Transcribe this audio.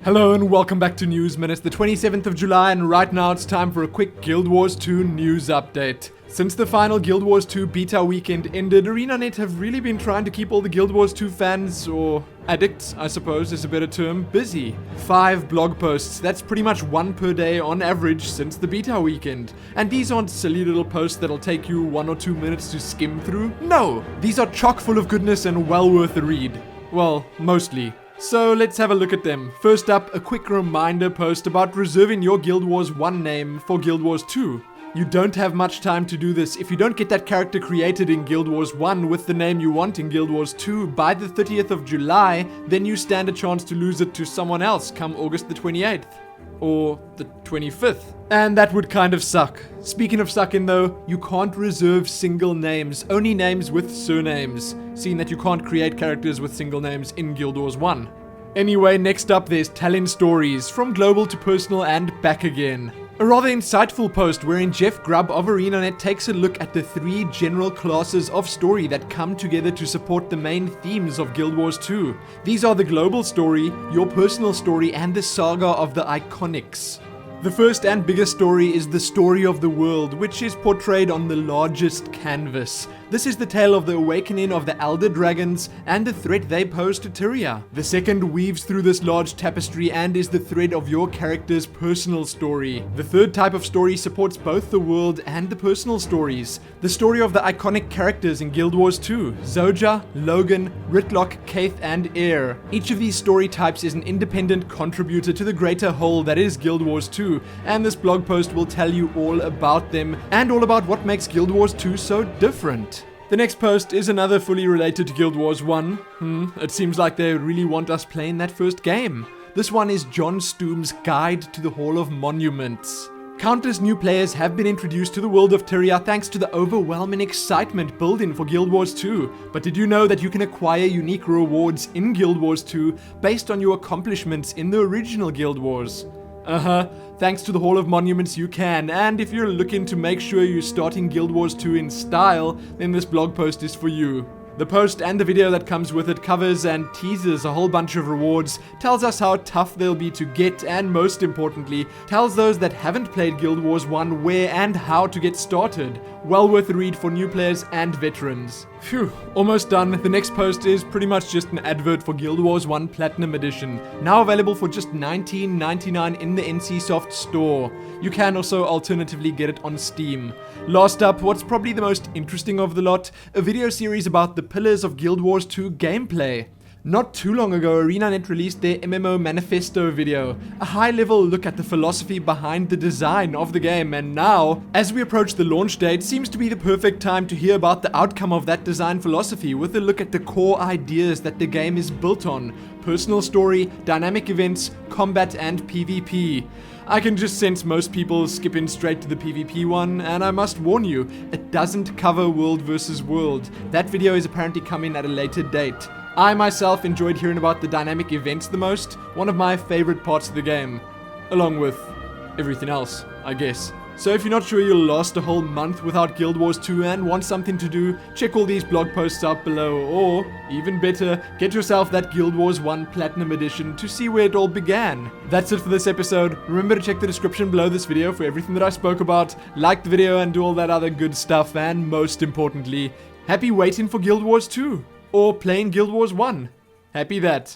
Hello and welcome back to Newsmin. It's the 27th of July and right now it's time for a quick Guild Wars 2 news update. Since the final Guild Wars 2 beta weekend ended, ArenaNet have really been trying to keep all the Guild Wars 2 fans, or addicts I suppose is a better term, busy. 5 blog posts, that's pretty much one per day on average since the beta weekend. And these aren't silly little posts that'll take you 1 or 2 minutes to skim through. No, these are chock full of goodness and well worth a read. Well, mostly. So let's have a look at them. First up, a quick reminder post about reserving your Guild Wars 1 name for Guild Wars 2. You don't have much time to do this. If you don't get that character created in Guild Wars 1 with the name you want in Guild Wars 2 by the 30th of July, then you stand a chance to lose it to someone else come August the 28th. Or the 25th. And that would kind of suck. Speaking of sucking though, you can't reserve single names, only names with surnames, seeing that you can't create characters with single names in Guild Wars 1. Anyway, next up there's telling stories, from global to personal and back again. A rather insightful post wherein Jeff Grubb of ArenaNet takes a look at the 3 general classes of story that come together to support the main themes of Guild Wars 2. These are the global story, your personal story, and the saga of the iconics. The first and biggest story is the story of the world, which is portrayed on the largest canvas. This is the tale of the awakening of the Elder Dragons and the threat they pose to Tyria. The second weaves through this large tapestry and is the thread of your character's personal story. The third type of story supports both the world and the personal stories. The story of the iconic characters in Guild Wars 2, Zoja, Logan, Ritlock, Kaith, and Air. Each of these story types is an independent contributor to the greater whole that is Guild Wars 2, and this blog post will tell you all about them and all about what makes Guild Wars 2 so different. The next post is another fully related to Guild Wars 1. It seems like they really want us playing that first game. This one is John Stoom's Guide to the Hall of Monuments. Countless new players have been introduced to the world of Tyria thanks to the overwhelming excitement building for Guild Wars 2. But did you know that you can acquire unique rewards in Guild Wars 2 based on your accomplishments in the original Guild Wars? Thanks to the Hall of Monuments you can, and if you're looking to make sure you're starting Guild Wars 2 in style, then this blog post is for you. The post and the video that comes with it covers and teases a whole bunch of rewards, tells us how tough they'll be to get, and most importantly, tells those that haven't played Guild Wars 1 where and how to get started. Well worth a read for new players and veterans. Phew, almost done. The next post is pretty much just an advert for Guild Wars 1 Platinum Edition, now available for just $19.99 in the NCSoft store. You can also alternatively get it on Steam. Last up, what's probably the most interesting of the lot, a video series about the pillars of Guild Wars 2 gameplay. Not too long ago, ArenaNet released their MMO Manifesto video, a high-level look at the philosophy behind the design of the game, and now, as we approach the launch date, seems to be the perfect time to hear about the outcome of that design philosophy with a look at the core ideas that the game is built on: personal story, dynamic events, combat, and PvP. I can just sense most people skipping straight to the PvP one, and I must warn you, it doesn't cover world versus world. That video is apparently coming at a later date. I myself enjoyed hearing about the dynamic events the most, one of my favorite parts of the game. Along with everything else, I guess. So if you're not sure you'll last a whole month without Guild Wars 2 and want something to do, check all these blog posts out below, or, even better, get yourself that Guild Wars 1 Platinum Edition to see where it all began. That's it for this episode. Remember to check the description below this video for everything that I spoke about, like the video and do all that other good stuff, and most importantly, happy waiting for Guild Wars 2, or playing Guild Wars 1. Happy that.